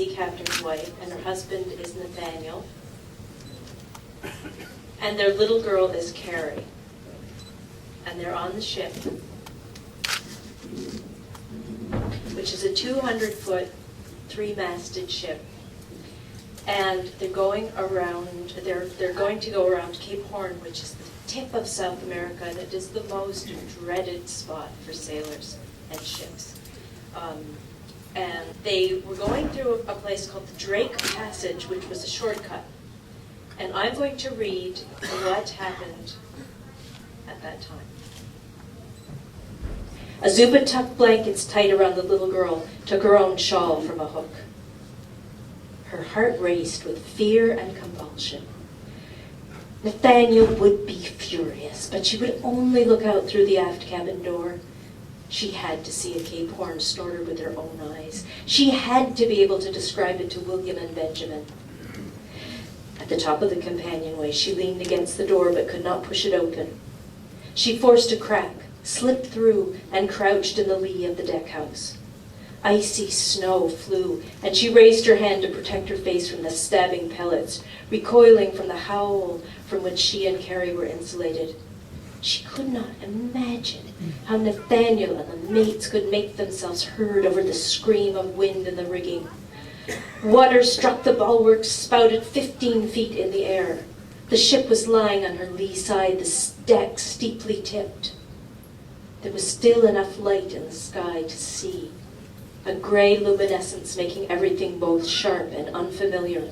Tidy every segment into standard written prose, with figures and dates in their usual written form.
sea captain's wife, and her husband is Nathaniel. And their little girl is Carrie. And they're on the ship, which is a 200-foot, 3-masted ship. And they're going to go around Cape Horn, which is the tip of South America, and it is the most dreaded spot for sailors and ships. And they were going through a place called the Drake Passage, which was a shortcut. And I'm going to read what happened at that time. Azuba tucked blankets tight around the little girl, took her own shawl from a hook. Her heart raced with fear and compulsion. Nathaniel would be furious, but she would only look out through the aft cabin door. She had to see a Cape Horn snorter with her own eyes. She had to be able to describe it to William and Benjamin. At the top of the companionway, she leaned against the door but could not push it open. She forced a crack, slipped through, and crouched in the lee of the deck house. Icy snow flew, and she raised her hand to protect her face from the stabbing pellets, recoiling from the howl from which she and Carrie were insulated. She could not imagine how Nathaniel and the mates could make themselves heard over the scream of wind in the rigging. Water struck the bulwarks, spouted 15 feet in the air. The ship was lying on her lee side, the deck steeply tipped. There was still enough light in the sky to see, a gray luminescence making everything both sharp and unfamiliar.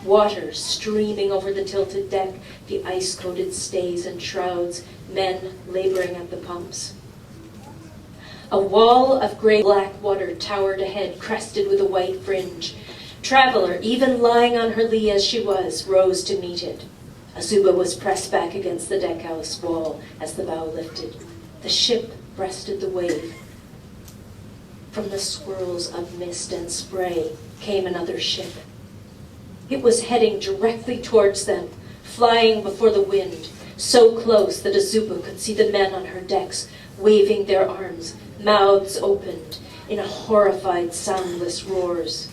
Water streaming over the tilted deck, the ice-coated stays and shrouds, men laboring at the pumps. A wall of gray-black water towered ahead, crested with a white fringe. Traveler, even lying on her lee as she was, rose to meet it. Azuba was pressed back against the deckhouse wall as the bow lifted. The ship breasted the wave. From the swirls of mist and spray came another ship. It was heading directly towards them, flying before the wind, so close that Azuba could see the men on her decks waving their arms, mouths opened, in horrified, soundless roars.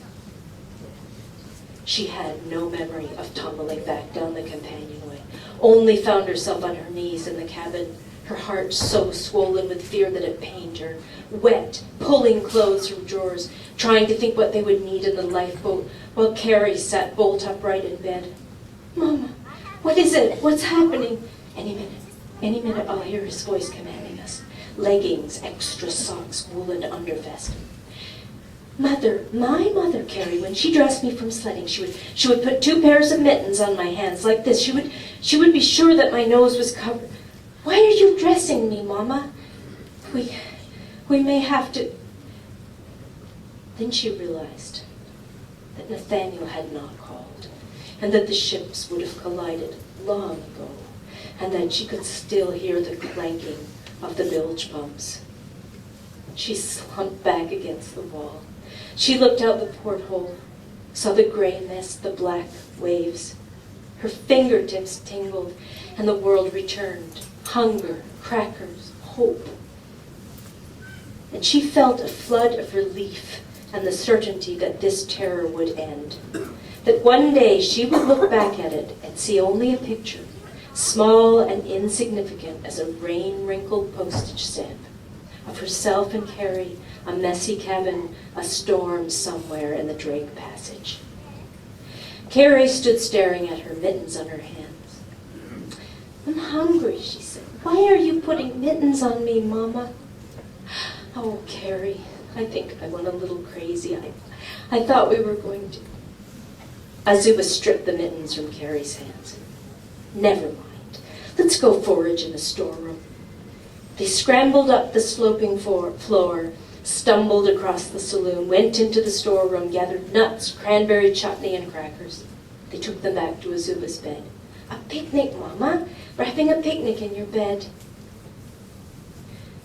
She had no memory of tumbling back down the companionway, only found herself on her knees in the cabin, her heart so swollen with fear that it pained her, wet, pulling clothes from drawers, trying to think what they would need in the lifeboat, while Carrie sat bolt upright in bed. "Mama, what is it? What's happening?" Any minute I'll hear his voice commanding us. Leggings, extra socks, woolen undervest. My mother, Carrie, when she dressed me from sledding, she would put 2 pairs of mittens on my hands like this. She would be sure that my nose was covered. Why are you dressing me, Mama? We may have to... Then she realized that Nathaniel had not called, and that the ships would have collided long ago, and that she could still hear the clanking of the bilge pumps. She slumped back against the wall. She looked out the porthole, saw the gray mist, the black waves. Her fingertips tingled, and the world returned. Hunger, crackers, hope. And she felt a flood of relief and the certainty that this terror would end. That one day she would look back at it and see only a picture, small and insignificant as a rain-wrinkled postage stamp, of herself and Carrie, a messy cabin, a storm somewhere in the Drake Passage. Carrie stood staring at her, mittens on her hands. "I'm hungry," she said. "Why are you putting mittens on me, Mama?" "Oh, Carrie, I think I went a little crazy. I thought we were going to..." Azuba stripped the mittens from Carrie's hands. "Never mind. Let's go forage in the storeroom." They scrambled up the sloping floor, stumbled across the saloon, went into the storeroom, gathered nuts, cranberry chutney, and crackers. They took them back to Azuba's bed. "A picnic, Mama. We're having a picnic in your bed."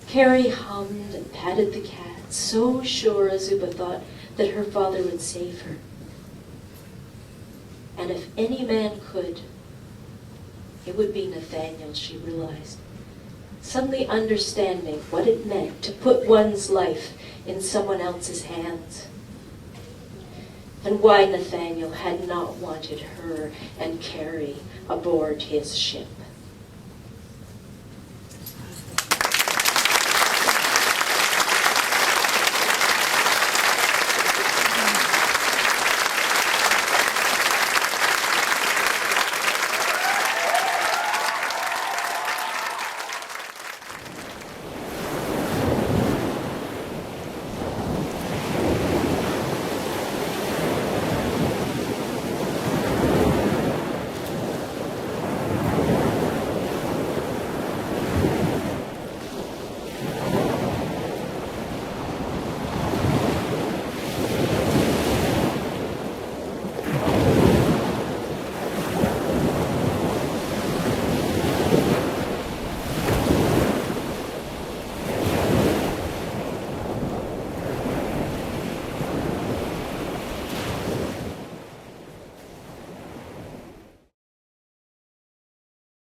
Carrie hummed and patted the cat, so sure, Azuba thought, that her father would save her. And if any man could, it would be Nathaniel, she realized, suddenly understanding what it meant to put one's life in someone else's hands. and why Nathaniel had not wanted her and Carrie aboard his ship.